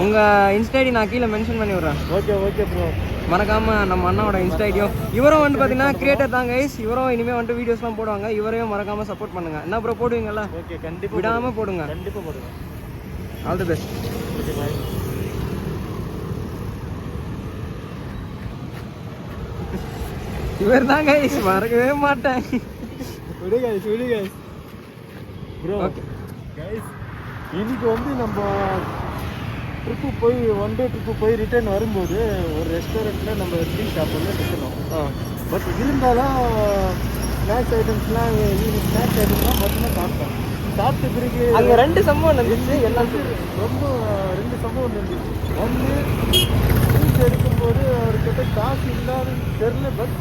உங்கள் இன்ஸ்டா ஐடி நான் கீழே மென்ஷன் பண்ணி விட்றேன். Okay bro. மறக்காமல் நம்ம அண்ணாவோட இன்ஸ்டா ஐடியும். இவரும் வந்து பார்த்தீங்கன்னா கிரியேட்டர் தான் கைஸ். இவரும் இனிமேல் வந்துட்டு வீடியோஸ்லாம் போடுவாங்க. இவரையும் மறக்காமல் சப்போர்ட் பண்ணுங்கள். என்ன ப்ரோ போடுவீங்களா? ஓகே, கண்டிப்பாக விடாமல் போடுங்க. கண்டிப்பாக போடுங்க. All the best. ஓகே, பாய். இவர் தான் கைஸ், மறக்கவே மாட்டேன். விடு கைஸ். ப்ரோ கைஸ், இன்னைக்கு வந்து நம்ம ட்ரிப்பு போய் 1 டே ட்ரிப்பு போய் ரிட்டர்ன் வரும்போது ஒரு ரெஸ்டாரண்ட்டில் நம்ம டீ சாப்பிட்ல நிற்கணும். பட் இருந்தாலும் ஸ்நாக்ஸ் ஐட்டம்ஸ்லாம், ஈவினிங் ஸ்நாக்ஸ் ஐட்டம்ஸ்லாம் மட்டும்தான் சாப்பிட்டோம். சாப்பிட்ட பிறகு அங்கே 2 சம்பவம் நடந்துச்சு. எல்லாம் ரொம்ப 2 சம்பவம் நடந்துச்சு. ஒன்று, ஜூஸ் எடுக்கும்போது அவர்கிட்ட காசு இல்லாதுன்னு தெரியல. பட்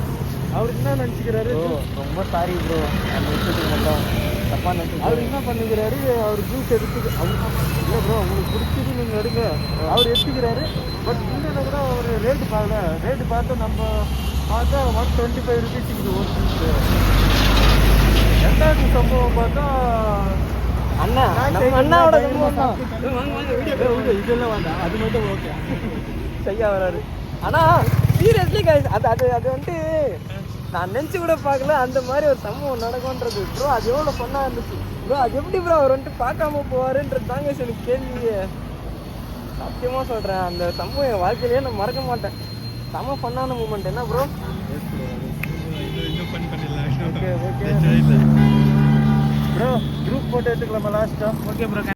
அவர் என்ன நினச்சிக்கிறாரு, ரொம்ப சாரி ப்ரோ, அந்த விஷயத்துக்கு மட்டும் தப்பாக நினச்சி அவர் என்ன பண்ணிக்கிறாரு, அவர் ஜூஸ் எடுத்து இல்லை ப்ரோ உங்களுக்கு பிடிச்சது நீங்கள் எடுங்க அவர் எடுத்துக்கிறாரு. பட் இன்னொன்று கூட அவர் ரேட்டு பார்க்கல. ரேட்டு பார்த்து நம்ம பார்த்தா 125 ருபீஸ் இது ஒரு ஜூஸ். 2வது சம்பவம் பார்த்தா அண்ணா, நம்ம அண்ணாவோட சம்பவம் தான். இதெல்லாம் வேண்டாம், அது மட்டும் ஓகே. சரியா வராரு. ஆனால் சீரியஸ்லி கைஸ், அது வந்துட்டு நான் நினச்சி கூட பார்க்கல அந்த மாதிரி ஒரு சம்பவம் நடக்கும்ன்றது ப்ரோ. அது எவ்வளோ ஃபன்னாக இருந்துச்சு ப்ரோ. அது எப்படி ப்ரோ அவர் வந்துட்டு பார்க்காம போவாருன்றது தாங்க எனக்கு கேள்வியே. சத்தியமாக சொல்கிறேன், அந்த சம்பவம் என் வாழ்க்கையிலேயே நான் மறக்க மாட்டேன். செம்ம ஃபன்னான மூமெண்ட். என்ன bro? Okay bro, group photo எடுத்துக்கலாமா லாஸ்ட்டாக? Okay bro.